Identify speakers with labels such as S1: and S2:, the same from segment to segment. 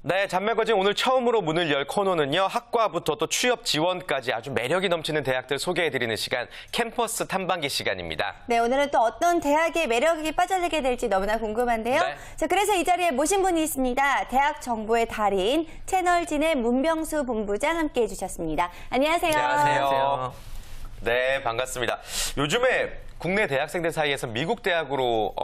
S1: 네, 잔매거진 오늘 처음으로 문을 열 코너는요. 학과부터 또 취업 지원까지 아주 매력이 넘치는 대학들 소개해드리는 시간, 캠퍼스 탐방기 시간입니다.
S2: 네, 오늘은 또 어떤 대학의 매력이 빠져들게 될지 너무나 궁금한데요.
S1: 네.
S2: 자, 그래서 이 자리에 모신 분이 있습니다. 대학 정보의 달인, 채널진의 문병수 본부장 함께해 주셨습니다. 안녕하세요.
S1: 안녕하세요. 네, 반갑습니다. 요즘에 국내 대학생들 사이에서 미국 대학으로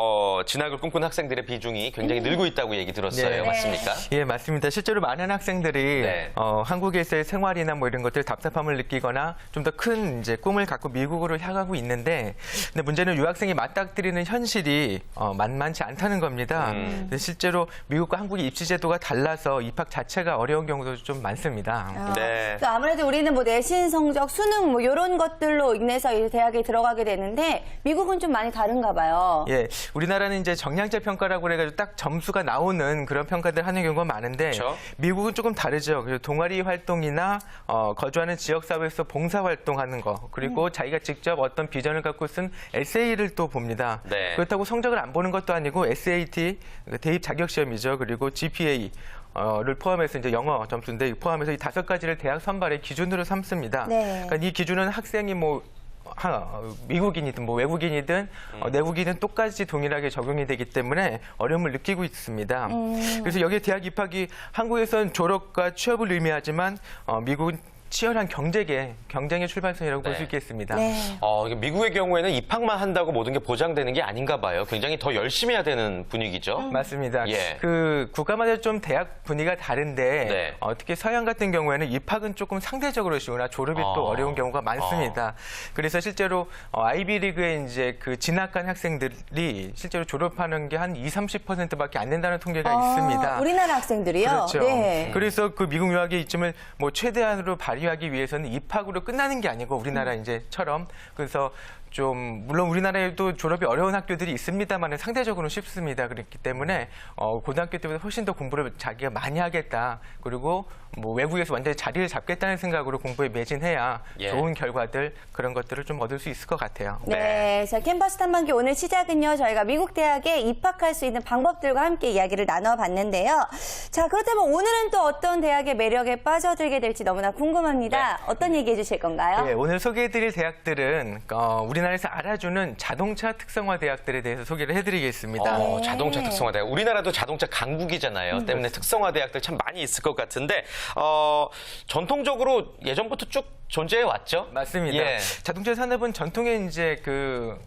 S1: 진학을 꿈꾸는 학생들의 비중이 굉장히 늘고 있다고 얘기 들었어요.
S3: 네.
S1: 맞습니까?
S3: 예, 맞습니다. 실제로 많은 학생들이
S1: 네.
S3: 한국에서의 생활이나 뭐 이런 것들 답답함을 느끼거나 좀 더 큰 이제 꿈을 갖고 미국으로 향하고 있는데, 근데 문제는 유학생이 맞닥뜨리는 현실이 만만치 않다는 겁니다. 근데 실제로 미국과 한국의 입시 제도가 달라서 입학 자체가 어려운 경우도 좀 많습니다.
S1: 네.
S2: 또 아무래도 우리는 뭐 내신 성적, 수능 뭐 이런 것들로 인해서 이 대학에 들어가게 되는데 미국은 좀 많이 다른가 봐요.
S3: 예, 우리나라는 이제 정량제 평가라고 그래가지고 딱 점수가 나오는 그런 평가들 하는 경우가 많은데,
S1: 그렇죠.
S3: 미국은 조금 다르죠. 그리고 동아리 활동이나 거주하는 지역 사회에서 봉사 활동하는 거, 그리고 자기가 직접 어떤 비전을 갖고 쓴 에세이를 또 봅니다.
S1: 네.
S3: 그렇다고 성적을 안 보는 것도 아니고 SAT 대입 자격 시험이죠. 그리고 GPA 를 포함해서 이제 영어 점수인데 포함해서 이 5가지를 대학 선발의 기준으로 삼습니다.
S2: 네.
S3: 그러니까 이 기준은 학생이 뭐 미국인이든 뭐 외국인이든 내국인은 똑같이 동일하게 적용이 되기 때문에 어려움을 느끼고 있습니다. 그래서 여기 대학 입학이 한국에선 졸업과 취업을 의미하지만 미국은 치열한 경쟁의 출발선이라고 볼 수
S1: 네.
S3: 있겠습니다.
S2: 네.
S1: 이게 미국의 경우에는 입학만 한다고 모든 게 보장되는 게 아닌가 봐요. 굉장히 더 열심히 해야 되는 분위기죠.
S3: 맞습니다.
S1: 예.
S3: 그 국가마다 좀 대학 분위기가 다른데
S1: 네.
S3: 특히 서양 같은 경우에는 입학은 조금 상대적으로 쉬우나 졸업이 또 어려운 경우가 많습니다. 그래서 실제로 아이비리그에 이제 그 진학한 학생들이 실제로 졸업하는 게 한 20-30%밖에 안 된다는 통계가 있습니다.
S2: 우리나라 학생들이요?
S3: 그렇죠.
S2: 네.
S3: 그래서 그 미국 유학의 이점을 뭐 최대한으로 발휘하기 위해서는 입학으로 끝나는 게 아니고 우리나라 이제처럼, 그래서 좀 물론 우리나라에도 졸업이 어려운 학교들이 있습니다만 상대적으로는 쉽습니다. 그렇기 때문에 고등학교 때보다 훨씬 더 공부를 자기가 많이 하겠다. 그리고 뭐 외국에서 완전히 자리를 잡겠다는 생각으로 공부에 매진해야
S1: 예.
S3: 좋은 결과들, 그런 것들을 좀 얻을 수 있을 것 같아요.
S2: 네. 자, 캠퍼스 탐방기 오늘 시작은요. 저희가 미국 대학에 입학할 수 있는 방법들과 함께 이야기를 나눠봤는데요. 자, 그렇다면 오늘은 또 어떤 대학의 매력에 빠져들게 될지 너무나 궁금합니다. 어떤 얘기해 주실 건가요?
S3: 네, 오늘 소개해드릴 대학들은 우리나라에서 알아주는 자동차 특성화 대학들에 대해서 소개를 해드리겠습니다.
S1: 자동차 특성화 대학. 우리나라도 자동차 강국이잖아요. 때문에 특성화 대학들 참 많이 있을 것 같은데 전통적으로 예전부터 쭉 존재해 왔죠?
S3: 맞습니다.
S1: 예.
S3: 자동차 산업은 전통의 이제 그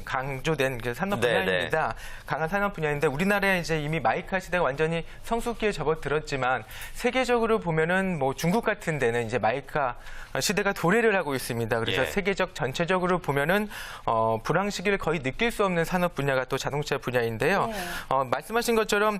S3: 강조된 그 산업
S1: 네,
S3: 분야입니다. 강한 산업 분야인데 우리나라에 이제 이미 마이카 시대가 완전히 성숙기에 접어들었지만 세계적으로 보면은 뭐 중국 같은 데는 이제 마이카 시대가 도래를 하고 있습니다. 그래서
S1: 예.
S3: 세계적 전체적으로 보면은 불황 시기를 거의 느낄 수 없는 산업 분야가 또 자동차 분야인데요.
S2: 네.
S3: 말씀하신 것처럼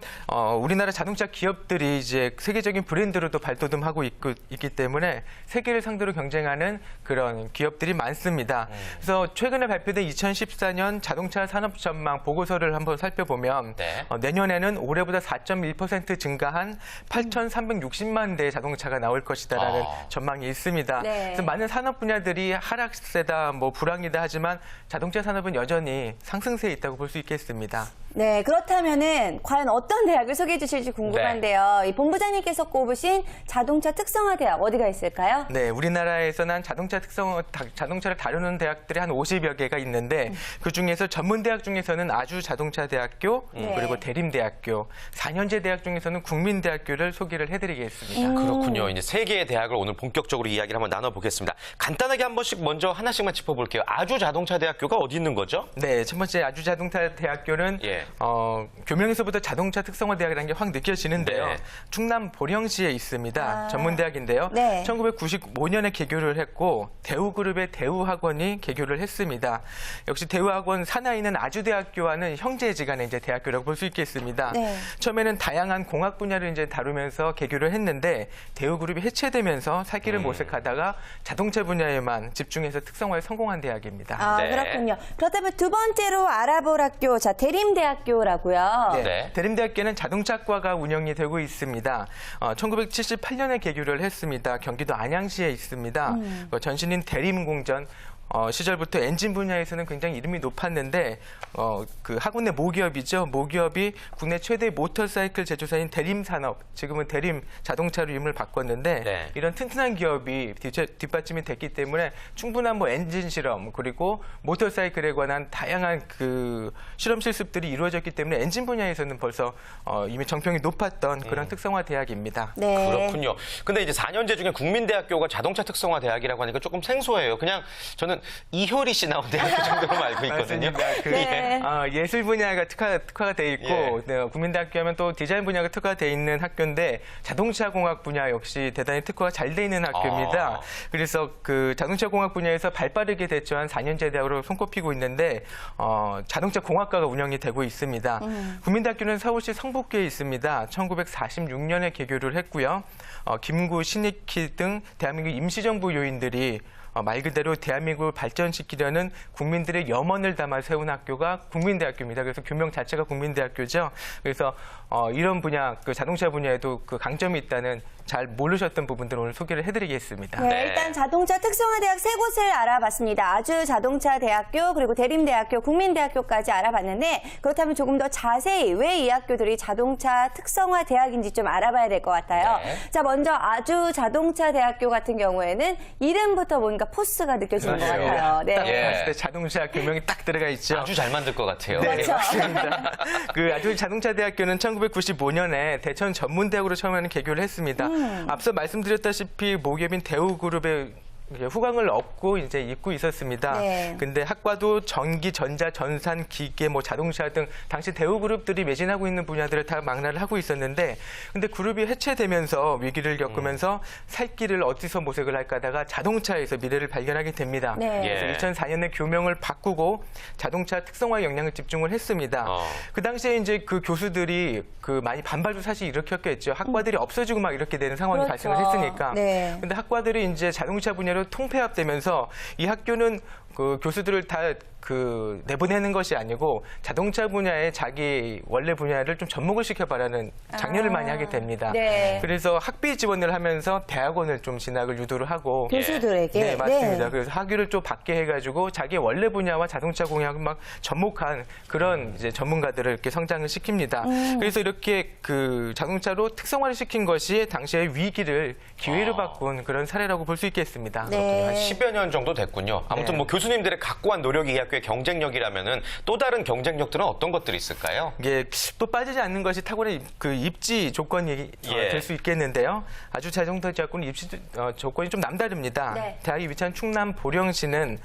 S3: 우리나라 자동차 기업들이 이제 세계적인 브랜드로도 발돋움하고 있기 때문에 세계를 상대로 경쟁하는 그런 기업들이 많습니다. 그래서 최근에 발표된 2014년 자동차 산업 전망 보고서를 한번 살펴보면
S1: 네.
S3: 내년에는 올해보다 4.1% 증가한 8,360만 대의 자동차가 나올 것이다라는 전망이 있습니다.
S2: 네.
S3: 그래서 많은 산업 분야들이 하락세다, 뭐 불황이다 하지만 자동차 산업은 여전히 상승세에 있다고 볼 수 있겠습니다.
S2: 네, 그렇다면은 과연 어떤 대학을 소개해 주실지 궁금한데요. 이 본부장님께서 꼽으신 자동차 특성화 대학 어디가 있을까요?
S3: 네, 우리나라에서는 자동차를 다루는 대학들이 한 50여 개가 있는데 그중에서 전문대학 중에서는 아주자동차대학교, 그리고 대림대학교, 4년제 대학 중에서는 국민대학교를 소개를 해드리겠습니다.
S1: 그렇군요. 이제 세 개의 대학을 오늘 본격적으로 이야기를 한번 나눠보겠습니다. 간단하게 한 번씩 먼저 하나씩만 짚어볼게요. 아주자동차대학교가 어디 있는 거죠?
S3: 네, 첫 번째 아주자동차대학교는
S1: 예.
S3: 교명에서부터 자동차 특성화 대학이라는 게 확 느껴지는데요.
S1: 네.
S3: 충남 보령시에 있습니다. 전문대학인데요.
S2: 네.
S3: 1995년에 개교를 했고 대우그룹의 대우학원이 개교를 했습니다. 역시 대우학원 산하에 있는 아주대학교와는 형제지간의 이제 대학교라고 볼 수 있겠습니다.
S2: 네.
S3: 처음에는 다양한 공학 분야를 이제 다루면서 개교를 했는데 대우그룹이 해체되면서 살 길을 모색하다가 자동차 분야에만 집중해서 특성화에 성공한 대학입니다.
S2: 아,
S1: 네.
S2: 그렇군요. 그렇다면 두 번째로 알아볼 학교, 자, 대림대학교라고요.
S3: 네. 대림대학교는 자동차과가 운영이 되고 있습니다. 1978년에 개교를 했습니다. 경기도 안양시에 있습니다. 전신인 대림공전, 시절부터 엔진 분야에서는 굉장히 이름이 높았는데 그 학원의 모기업이죠. 모기업이 국내 최대 모터사이클 제조사인 대림산업, 지금은 대림 자동차로 이름을 바꿨는데
S1: 네.
S3: 이런 튼튼한 기업이 뒷받침이 됐기 때문에 충분한 뭐 엔진 실험 그리고 모터사이클에 관한 다양한 그 실험 실습들이 이루어졌기 때문에 엔진 분야에서는 벌써 이미 정평이 높았던 그런 특성화 대학입니다.
S2: 네.
S1: 그렇군요. 근데 이제 4년제 중에 국민대학교가 자동차 특성화 대학이라고 하니까 조금 생소해요. 그냥 저는 이효리 씨 나온 대학교 정도로 알고 있거든요.
S3: 맞습니다. 그,
S2: 네.
S3: 예술 분야가 특화가 돼 있고
S1: 예.
S3: 네, 국민대학교 하면 또 디자인 분야가 특화돼 있는 학교인데 자동차공학 분야 역시 대단히 특화가 잘 돼 있는 학교입니다.
S1: 아.
S3: 그래서 그 자동차공학 분야에서 발빠르게 대처한 4년제 대학으로 손꼽히고 있는데 자동차 공학과가 운영이 되고 있습니다. 국민대학교는 서울시 성북구에 있습니다. 1946년에 개교를 했고요. 김구, 신익희 등 대한민국 임시정부 요인들이 말 그대로 대한민국을 발전시키려는 국민들의 염원을 담아 세운 학교가 국민대학교입니다. 그래서 교명 자체가 국민대학교죠. 그래서 이런 분야, 그 자동차 분야에도 그 강점이 있다는 잘 모르셨던 부분들을 오늘 소개를 해드리겠습니다.
S2: 네,
S1: 네.
S2: 일단 자동차 특성화 대학 세 곳을 알아봤습니다. 아주자동차대학교, 그리고 대림대학교, 국민대학교까지 알아봤는데 그렇다면 조금 더 자세히 왜 이 학교들이 자동차 특성화 대학인지 좀 알아봐야 될 것 같아요.
S1: 네.
S2: 자, 먼저 아주자동차대학교 같은 경우에는 이름부터 뭔가 포스가 느껴지는 것
S3: 맞아요.
S2: 같아요. 네.
S3: 딱
S1: 예.
S3: 봤을 때 자동차 교명이 딱 들어가 있죠.
S1: 아주 잘 만들 것 같아요.
S3: 네,
S2: 그렇죠.
S3: 맞습니다. 그 아주자동차대학교는 1995년에 대천 전문대학으로 처음에는 개교를 했습니다. 앞서 말씀드렸다시피 모기업인 대우그룹의 후광을 얻고 이제 입고 있었습니다.
S2: 네.
S3: 근데 학과도 전기, 전자, 전산, 기계, 뭐 자동차 등 당시 대우그룹들이 매진하고 있는 분야들을 다 망라를 하고 있었는데, 근데 그룹이 해체되면서 위기를 겪으면서 살 길을 어디서 모색을 할까 하다가 자동차에서 미래를 발견하게 됩니다.
S2: 네.
S1: 예.
S3: 그래서 2004년에 교명을 바꾸고 자동차 특성화 역량을 집중을 했습니다. 그 당시에 이제 그 교수들이 그 많이 반발도 사실 일으켰겠죠. 학과들이 없어지고 막 이렇게 되는 상황이
S2: 그렇죠.
S3: 발생을 했으니까.
S2: 네.
S3: 근데 학과들이 이제 자동차 분야로 통폐합되면서 이 학교는 그 교수들을 다 그 내보내는 것이 아니고 자동차 분야에 자기 원래 분야를 좀 접목을 시켜봐라는 장려를 많이 하게 됩니다.
S2: 네.
S3: 그래서 학비 지원을 하면서 대학원을 좀 진학을 유도를 하고
S2: 교수들에게.
S3: 네, 맞습니다. 그래서 학위를 좀 받게 해가지고 자기 원래 분야와 자동차 공학을 막 접목한 그런 이제 전문가들을 이렇게 성장을 시킵니다. 그래서 이렇게 그 자동차로 특성화를 시킨 것이 당시의 위기를 기회로 바꾼 그런 사례라고 볼 수 있겠습니다.
S2: 네.
S1: 한 10여 년 정도 됐군요. 아무튼
S3: 네.
S1: 뭐 교수님들의 갖고 한 노력이 이 학교의 경쟁력이라면은 또 다른 경쟁력들은 어떤 것들이 있을까요?
S3: 이게 또 빠지지 않는 것이 탁월한 그 입지 조건이
S1: 예.
S3: 될 수 있겠는데요. 아주 자동차학교는 입지 조건이 좀 남다릅니다.
S2: 네.
S3: 대학이 위치한 충남 보령시는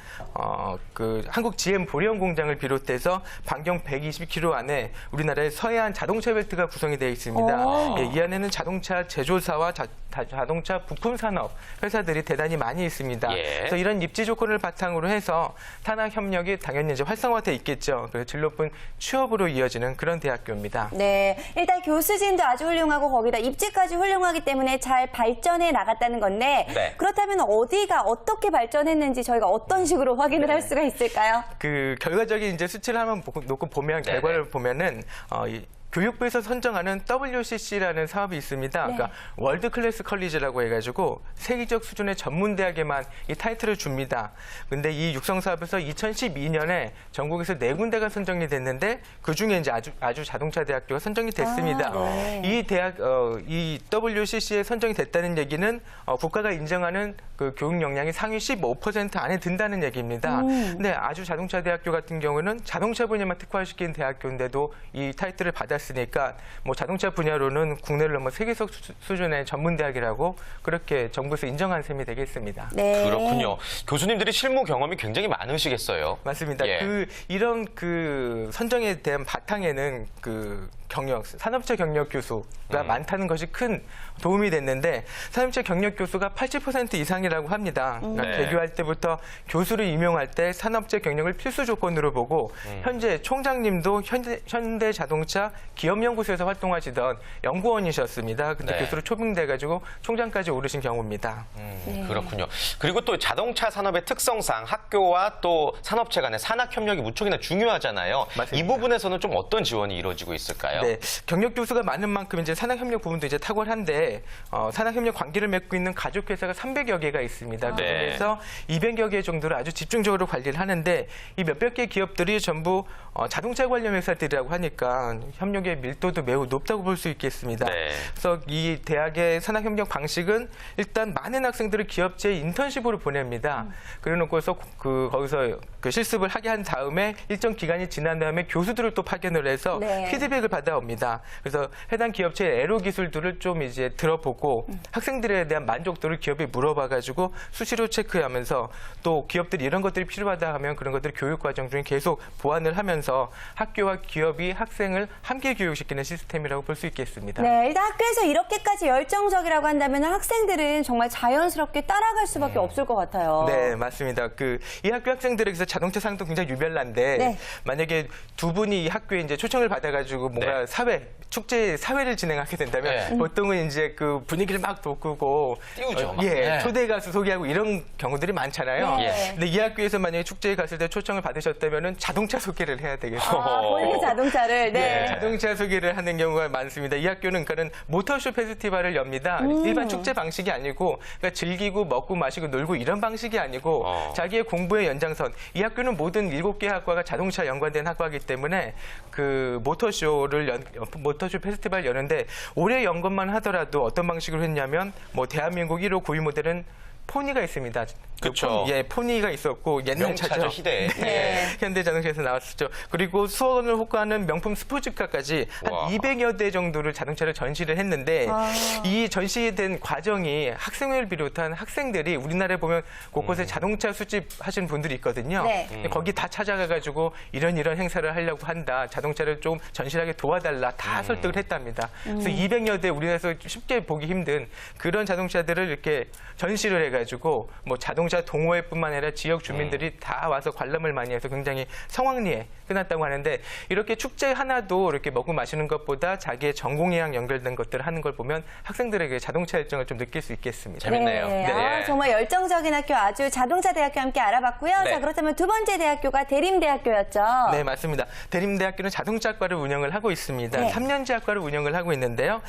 S3: 그 한국 GM 보령 공장을 비롯해서 반경 120km 안에 우리나라의 서해안 자동차 벨트가 구성이 되어 있습니다.
S2: 오.
S3: 예, 이 안에는 자동차 제조사와 자동차 부품 산업 회사들이 대단히 많이 있습니다.
S1: 예.
S3: 그래서 이런 입지 조건을 바탕으로 해서 탄학 협력이 당연히 이제 활성화돼 있겠죠. 그래서 질 높은 취업으로 이어지는 그런 대학교입니다.
S2: 네, 일단 교수진도 아주 훌륭하고 거기다 입지까지 훌륭하기 때문에 잘 발전해 나갔다는 건데
S1: 네.
S2: 그렇다면 어디가 어떻게 발전했는지 저희가 어떤 식으로 확인을 할 수가 있을까요?
S3: 그 결과적인 이제 수치를 한번 놓고 보면
S1: 네네.
S3: 결과를 보면은 교육부에서 선정하는 WCC라는 사업이 있습니다.
S2: 네.
S3: 그러니까 월드 클래스 컬리지라고 해가지고 세계적 수준의 전문 대학에만 이 타이틀을 줍니다. 근데 이 육성 사업에서 2012년에 전국에서 4군데가 선정이 됐는데 그 중에 이제 아주 자동차 대학교가 선정이 됐습니다.
S2: 네.
S3: 이 대학 이 WCC에 선정이 됐다는 얘기는 국가가 인정하는 그 교육 역량이 상위 15% 안에 든다는 얘기입니다. 근데 아주 자동차 대학교 같은 경우는 자동차 분야만 특화시킨 대학교인데도 이 타이틀을 받았으니까 뭐 자동차 분야로는 국내를 넘어 세계적 수준의 전문 대학이라고 그렇게 정부에서 인정한 셈이 되겠습니다.
S2: 네.
S1: 그렇군요. 교수님들이 실무 경험이 굉장히 많으시겠어요.
S3: 맞습니다.
S1: 예.
S3: 이런 그 선정에 대한 바탕에는 그 경력, 산업체 경력 교수가 많다는 것이 큰 도움이 됐는데 산업체 경력 교수가 80% 이상이라고 합니다. 그러니까
S1: 네.
S3: 개교할 때부터 교수를 임용할 때 산업체 경력을 필수 조건으로 보고 현재 총장님도 현대자동차 기업연구소에서 활동하시던 연구원이셨습니다. 근데
S1: 네.
S3: 교수로 초빙돼가지고 총장까지 오르신 경우입니다.
S1: 그렇군요. 그리고 또 자동차 산업의 특성상 학교와 또 산업체 간의 산학 협력이 무척이나 중요하잖아요.
S3: 맞습니다.
S1: 이 부분에서는 좀 어떤 지원이 이루어지고 있을까요?
S3: 네, 경력 교수가 많은 만큼 이제 산학협력 부분도 이제 탁월한데 산학협력 관계를 맺고 있는 가족회사가 300여 개가 있습니다.
S1: 네.
S3: 그중에서 200여 개 정도를 아주 집중적으로 관리를 하는데 이 몇백 개 기업들이 전부 자동차 관련 회사들이라고 하니까 협력의 밀도도 매우 높다고 볼 수 있겠습니다.
S1: 네.
S3: 그래서 이 대학의 산학협력 방식은 일단 많은 학생들을 기업체 인턴십으로 보냅니다. 그래놓고서 거기서 그 실습을 하게 한 다음에 일정 기간이 지난 다음에 교수들을 또 파견을 해서
S2: 네.
S3: 피드백을 받아옵니다. 그래서 해당 기업체의 애로 기술들을 좀 이제 들어보고 학생들에 대한 만족도를 기업에 물어봐가지고 수시로 체크하면서 또 기업들이 이런 것들이 필요하다 하면 그런 것들을 교육 과정 중에 계속 보완을 하면서 학교와 기업이 학생을 함께 교육시키는 시스템이라고 볼 수 있겠습니다.
S2: 네, 일단 학교에서 이렇게까지 열정적이라고 한다면 학생들은 정말 자연스럽게 따라갈 수밖에 없을 것 같아요.
S3: 네, 맞습니다. 이 학교 학생들에게서 자동차 상도 굉장히 유별난데
S2: 네.
S3: 만약에 두 분이 이 학교에 이제 초청을 받아가지고 뭔가
S1: 네.
S3: 축제 사회를 진행하게 된다면
S1: 네.
S3: 보통은 이제 그 분위기를 막 돋구고
S1: 띄우죠, 막.
S3: 예,
S1: 네.
S3: 초대 가수 소개하고 이런 경우들이 많잖아요.
S2: 네.
S3: 근데 이 학교에서 만약에 축제에 갔을 때 초청을 받으셨다면은 자동차 소개를 해야 되겠죠.
S2: 본인의 자동차를. 네.
S3: 자동차 소개를 하는 경우가 많습니다. 이 학교는 그런 모터쇼 페스티벌을 엽니다. 일반 축제 방식이 아니고 그러니까 즐기고 먹고 마시고 놀고 이런 방식이 아니고 자기의 공부의 연장선. 이 학교는 모든 7개 학과가 자동차 연관된 학과이기 때문에 그 모터쇼 페스티벌 여는데 올해 연 것만 하더라도 어떤 방식으로 했냐면 뭐 대한민국 1호 고유 모델은 포니가 있습니다.
S1: 그쵸.
S3: 포니가 있었고 옛날
S1: 명차죠,
S3: 차죠.
S1: 희대.
S3: 네. 현대자동차에서 나왔었죠. 그리고 수원을 호가하는 명품 스포츠카까지 한
S1: 와.
S3: 200여 대 정도를 자동차를 전시를 했는데 이 전시된 과정이 학생을 비롯한 학생들이 우리나라에 보면 곳곳에 자동차 수집하시는 분들이 있거든요.
S2: 네.
S3: 근데 거기 다 찾아가가지고 이런 행사를 하려고 한다. 자동차를 좀 전시하게 도와달라. 다 설득을 했답니다. 그래서 200여 대 우리나라에서 쉽게 보기 힘든 그런 자동차들을 이렇게 전시를 해가지고 뭐 자동차 동호회뿐만 아니라 지역 주민들이 다 와서 관람을 많이 해서 굉장히 성황리에 끝났다고 하는데 이렇게 축제 하나도 이렇게 먹고 마시는 것보다 자기의 전공이랑 연결된 것들을 하는 걸 보면 학생들에게 자동차 열정을 좀 느낄 수 있겠습니다.
S1: 재밌네요.
S2: 네.
S1: 네.
S2: 정말 열정적인 학교 아주 자동차 대학교 함께 알아봤고요.
S1: 네.
S2: 자, 그렇다면 두 번째 대학교가 대림대학교였죠.
S3: 네, 맞습니다. 대림대학교는 자동차과를 운영을 하고 있습니다.
S2: 네.
S3: 3년제 학과를 운영을 하고 있는데요.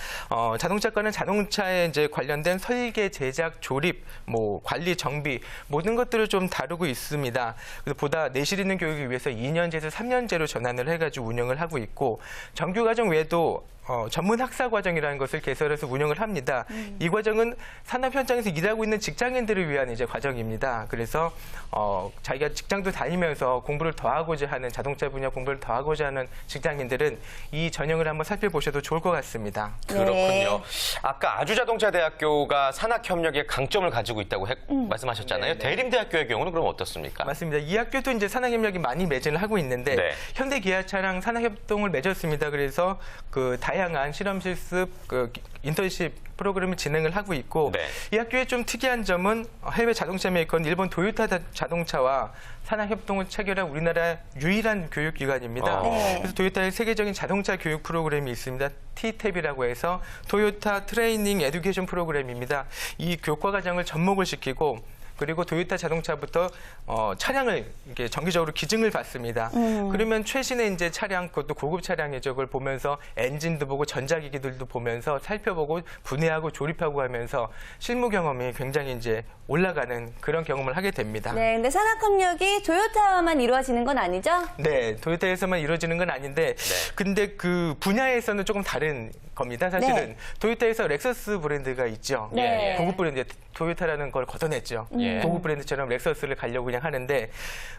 S3: 자동차과는 자동차에 이제 관련된 설계, 제작, 조립, 뭐 관리, 정비 모든 것들을 좀 다루고 있습니다. 그래서 보다 내실 있는 교육을 위해서 2년제에서 3년제로 전환을 해가지고 운영을 하고 있고 정규 과정 외에도 전문 학사 과정이라는 것을 개설해서 운영을 합니다. 이 과정은 산업 현장에서 일하고 있는 직장인들을 위한 이제 과정입니다. 그래서 자기가 직장도 다니면서 공부를 더 하고자 하는 자동차 분야 공부를 더 하고자 하는 직장인들은 이 전형을 한번 살펴보셔도 좋을 것 같습니다.
S1: 그렇군요. 아까 아주자동차대학교가 산학협력의 강점을 가지고 있다고 말씀하셨잖아요. 대림대학교의 경우는 그럼 어떻습니까?
S3: 맞습니다. 이 학교도 이제 산학협력이 많이 매진을 하고 있는데
S1: 네.
S3: 현대기아차랑 산학협동을 맺었습니다. 그래서 그 다양한 실험 실습, 그 인턴십 프로그램을 진행을 하고 있고
S1: 네.
S3: 이 학교의 좀 특이한 점은 해외 자동차 메이커인 일본 도요타 자동차와 산학협동을 체결한 우리나라 유일한 교육기관입니다.
S2: 네.
S3: 그래서 도요타의 세계적인 자동차 교육 프로그램이 있습니다. T-탭이라고 해서 토요타 트레이닝 에듀케이션 프로그램입니다. 이 교과 과정을 접목을 시키고 그리고 도요타 자동차부터 차량을 이렇게 정기적으로 기증을 받습니다. 그러면 최신의 이제 차량, 그것도 고급 차량이죠. 그걸 보면서 엔진도 보고 전자기기들도 보면서 살펴보고 분해하고 조립하고 하면서 실무 경험이 굉장히 이제 올라가는 그런 경험을 하게 됩니다.
S2: 네, 근데 산학협력이 토요타만 이루어지는 건 아니죠?
S3: 네, 도요타에서만 이루어지는 건 아닌데, 근데 그 분야에서는 조금 다른 겁니다. 사실은
S2: 네.
S3: 도요타에서 렉서스 브랜드가 있죠.
S2: 네.
S3: 고급 브랜드, 토요타라는 걸 걷어냈죠.
S1: 예.
S3: 고급 브랜드처럼 렉서스를 가려고 그냥 하는데,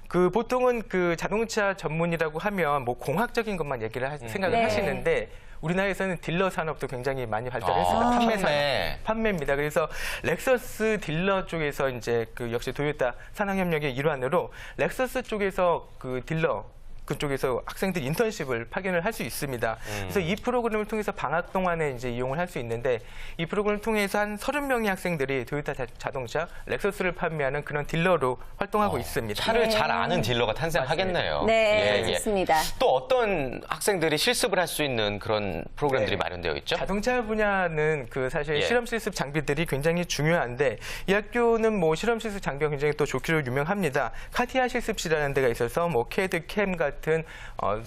S3: 그 보통은 그 자동차 전문이라고 하면 뭐 공학적인 것만 얘기를 생각을
S2: 네.
S3: 하시는데. 우리나라에서는 딜러 산업도 굉장히 많이 발달했습니다. 판매 산업, 판매입니다. 그래서 렉서스 딜러 쪽에서 이제 그 역시 도요타 산학협력의 일환으로 렉서스 쪽에서 그 딜러 그쪽에서 학생들 인턴십을 파견을 할 수 있습니다. 그래서 이 프로그램을 통해서 방학 동안에 이제 이용을 할 수 있는데 이 프로그램을 통해서 한 30명의 학생들이 도요타 자동차, 렉서스를 판매하는 그런 딜러로 활동하고 있습니다.
S1: 차를 잘 아는 딜러가 탄생하겠네요.
S2: 네, 좋습니다.
S1: 또 어떤 학생들이 실습을 할 수 있는 그런 프로그램들이 마련되어 있죠?
S3: 자동차 분야는 그 사실
S1: 예.
S3: 실험 실습 장비들이 굉장히 중요한데 이 학교는 뭐 실험 실습 장비가 굉장히 또 좋기로 유명합니다. 카티아 실습실이라는 데가 있어서 뭐 캐드, 캠 같은 같은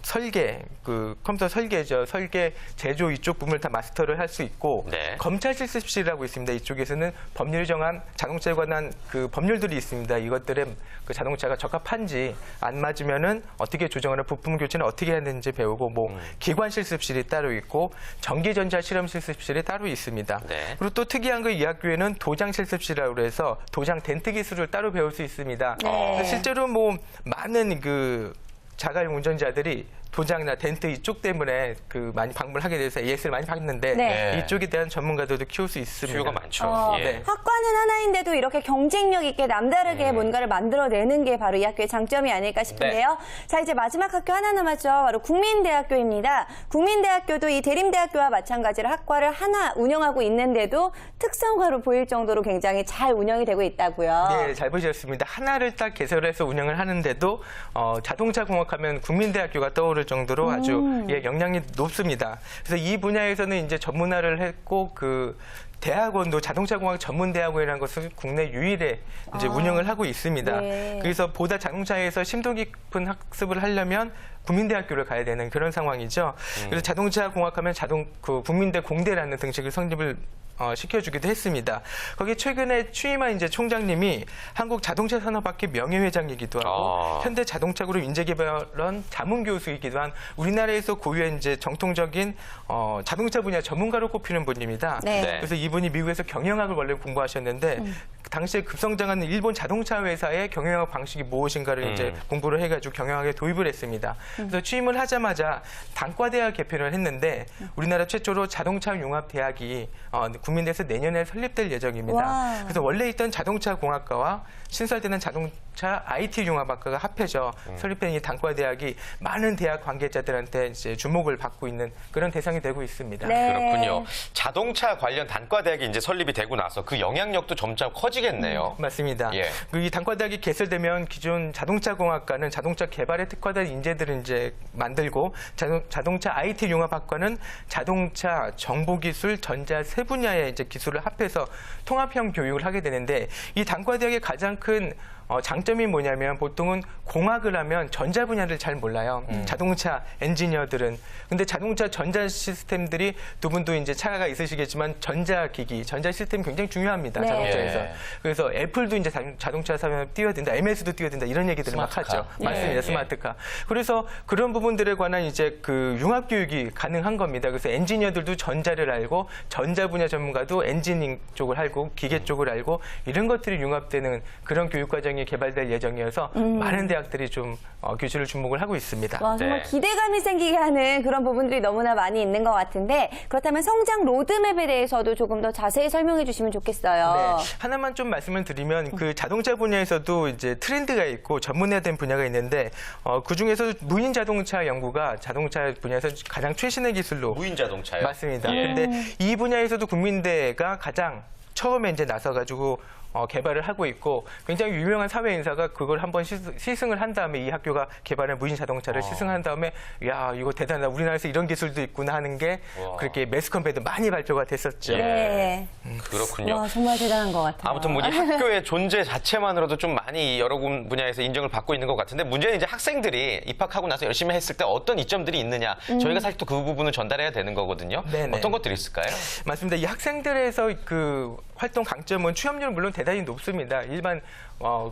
S3: 설계, 그 컴퓨터 설계죠. 설계, 제조 이쪽 부분을 다 마스터를 할 수 있고
S1: 네.
S3: 검찰 실습실이라고 있습니다. 이쪽에서는 법률이 정한 자동차에 관한 그 법률들이 있습니다. 이것들에 그 자동차가 적합한지 안 맞으면은 어떻게 조정하는 부품 교체는 어떻게 해야 되는지 배우고 뭐 기관 실습실이 따로 있고 전기전자 실험 실습실이 따로 있습니다.
S1: 네.
S3: 그리고 또 특이한 거 이 학교에는 도장 실습실이라고 해서 도장 덴트 기술을 따로 배울 수 있습니다.
S2: 네.
S3: 실제로 뭐 많은 그 자가용 운전자들이 도장이나 덴트 이쪽 때문에 그 많이 방문하게 돼서 AS를 많이 받는데
S2: 네.
S3: 이쪽에 대한 전문가들도 키울 수 있습니다.
S1: 수요가 많죠. 예.
S3: 네.
S2: 학과는 하나인데도 이렇게 경쟁력 있게 남다르게 뭔가를 만들어내는 게 바로 이 학교의 장점이 아닐까 싶은데요. 자, 이제 마지막 학교 하나 남았죠. 바로 국민대학교입니다. 국민대학교도 이 대림대학교와 마찬가지로 학과를 하나 운영하고 있는데도 특성화로 보일 정도로 굉장히 잘 운영이 되고 있다고요.
S3: 네, 잘 보셨습니다. 하나를 딱 개설해서 운영을 하는데도 자동차 공학하면 국민대학교가 떠오를 정도로 아주 영향이 높습니다. 그래서 이 분야에서는 이제 전문화를 했고 그 대학원도 자동차공학 전문대학원이라는 것을 국내 유일에 이제 운영을 하고 있습니다.
S2: 네.
S3: 그래서 보다 자동차에서 심도 깊은 학습을 하려면 국민대학교를 가야 되는 그런 상황이죠. 그래서 자동차 공학하면 그 국민대 공대라는 등식을 성립을 시켜주기도 했습니다. 거기 최근에 취임한 이제 총장님이 한국 자동차 산업학회 명예회장이기도 하고 현대 자동차그룹 인재개발원 자문교수이기도 한 우리나라에서 고유의 이제 정통적인 자동차 분야 전문가로 꼽히는 분입니다.
S2: 네.
S1: 네.
S3: 그래서 이분이 미국에서 경영학을 원래 공부하셨는데 당시에 급성장하는 일본 자동차 회사의 경영학 방식이 무엇인가를 이제 공부를 해가지고 경영학에 도입을 했습니다. 그래서 취임을 하자마자 단과대학 개편을 했는데 우리나라 최초로 자동차 융합대학이 국민대에서 내년에 설립될 예정입니다.
S2: 와.
S3: 그래서 원래 있던 자동차 공학과와 신설되는 자동차 IT 융합학과가 합해져 설립된 이 단과대학이 많은 대학 관계자들한테 이제 주목을 받고 있는 그런 대상이 되고 있습니다.
S2: 네.
S1: 그렇군요. 자동차 관련 단과대학이 이제 설립이 되고 나서 그 영향력도 점차 커지겠네요.
S3: 맞습니다.
S1: 예.
S3: 이 단과대학이 개설되면 기존 자동차공학과는 자동차 개발에 특화된 인재들을 이제 만들고 자동차 IT 융합학과는 자동차, 정보기술, 전자 세 분야의 이제 기술을 합해서 통합형 교육을 하게 되는데 이 단과대학의 가장 큰 장점이 뭐냐면 보통은 공학을 하면 전자 분야를 잘 몰라요. 자동차 엔지니어들은. 근데 자동차 전자 시스템들이 두 분도 이제 차가 있으시겠지만 전자기기, 전자 시스템이 굉장히 중요합니다.
S2: 네.
S3: 자동차에서.
S1: 예.
S3: 그래서 애플도 이제 자동차 산업에 뛰어든다, MS도 뛰어든다 이런 얘기들을 막
S1: 스마트카.
S3: 하죠.
S1: 예.
S3: 맞습니다.
S1: 예.
S3: 스마트카. 그래서 그런 부분들에 관한 이제 그 융합 교육이 가능한 겁니다. 그래서 엔지니어들도 전자를 알고 전자 분야 전문가도 엔지니어링 쪽을 알고 기계 쪽을 알고 이런 것들이 융합되는 그런 교육 과정이 개발될 예정이어서 많은 대학들이 좀 교실을 주목을 하고 있습니다.
S2: 와, 정말
S1: 네.
S2: 기대감이 생기게 하는 그런 부분들이 너무나 많이 있는 것 같은데 그렇다면 성장 로드맵에 대해서도 조금 더 자세히 설명해 주시면 좋겠어요.
S3: 네, 하나만 좀 말씀을 드리면 그 자동차 분야에서도 이제 트렌드가 있고 전문화된 분야가 있는데 그 중에서 무인 자동차 연구가 자동차 분야에서 가장 최신의 기술로
S1: 무인 자동차요?
S3: 맞습니다.
S1: 예.
S3: 근데 이 분야에서도 국민대가 가장 처음에 이제 나서가지고 개발을 하고 있고 굉장히 유명한 사회 인사가 그걸 한번 시승을 한 다음에 이 학교가 개발한 무인 자동차를 시승한 다음에 야 이거 대단하다 우리나라에서 이런 기술도 있구나 하는 게
S1: 와.
S3: 그렇게 매스컴에도 많이 발표가 됐었죠.
S2: 네.
S1: 그렇군요.
S2: 와, 정말 대단한 것 같아요.
S1: 아무튼 뭐 이 학교의 존재 자체만으로도 좀 많이 여러 분야에서 인정을 받고 있는 것 같은데 문제는 이제 학생들이 입학하고 나서 열심히 했을 때 어떤 이점들이 있느냐 저희가 사실 또 그 부분을 전달해야 되는 거거든요.
S3: 네네.
S1: 어떤 것들이 있을까요?
S3: 맞습니다. 이 학생들에서 그 활동 강점은 취업률 물론 대단히 높습니다. 일반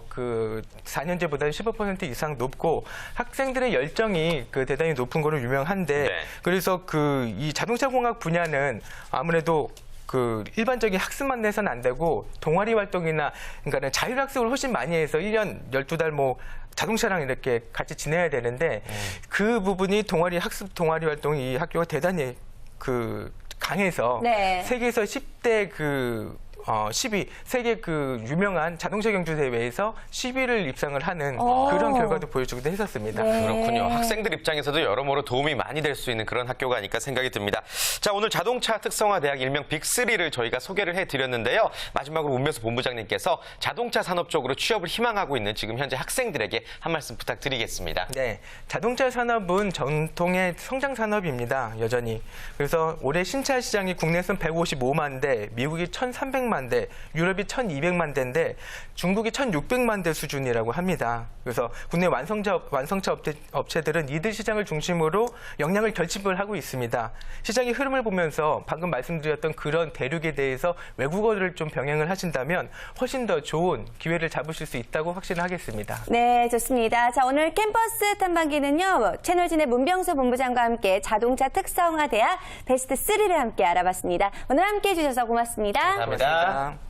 S3: 그 4년제보다는 15% 이상 높고 학생들의 열정이 그 대단히 높은 거로 유명한데
S1: 네.
S3: 그래서 그 이 자동차 공학 분야는 아무래도 그 일반적인 학습만 내서는 안 되고 동아리 활동이나 그러니까 자율학습을 훨씬 많이 해서 1년 12달 뭐 자동차랑 이렇게 같이 지내야 되는데 그 부분이 학습 동아리 활동이 이 학교가 대단히 그 강해서
S2: 네.
S3: 세계에서 10대 그 10위, 세계 그 유명한 자동차 경주 대회에서 10위를 입상을 하는 그런 결과도 보여주기도 했었습니다.
S2: 네.
S1: 그렇군요. 학생들 입장에서도 여러모로 도움이 많이 될 수 있는 그런 학교가 아닐까 생각이 듭니다. 자, 오늘 자동차 특성화 대학 일명 빅3를 저희가 소개를 해드렸는데요. 마지막으로 문명수 본부장님께서 자동차 산업 쪽으로 취업을 희망하고 있는 지금 현재 학생들에게 한 말씀 부탁드리겠습니다.
S3: 네, 자동차 산업은 전통의 성장 산업입니다. 여전히. 그래서 올해 신차 시장이 국내에서는 155만 대, 미국이 1,300만 700만 대, 유럽이 1,200만 대인데 중국이 1,600만 대 수준이라고 합니다. 그래서 국내 완성차 업체들은 이들 시장을 중심으로 역량을 결집을 하고 있습니다. 시장의 흐름을 보면서 방금 말씀드렸던 그런 대륙에 대해서 외국어를 좀 병행을 하신다면 훨씬 더 좋은 기회를 잡으실 수 있다고 확신하겠습니다.
S2: 네, 좋습니다. 자, 오늘 캠퍼스 탐방기는요, 채널진의 문병수 본부장과 함께 자동차 특성화 대학 베스트 3를 함께 알아봤습니다. 오늘 함께 해주셔서 고맙습니다.
S1: 감사합니다.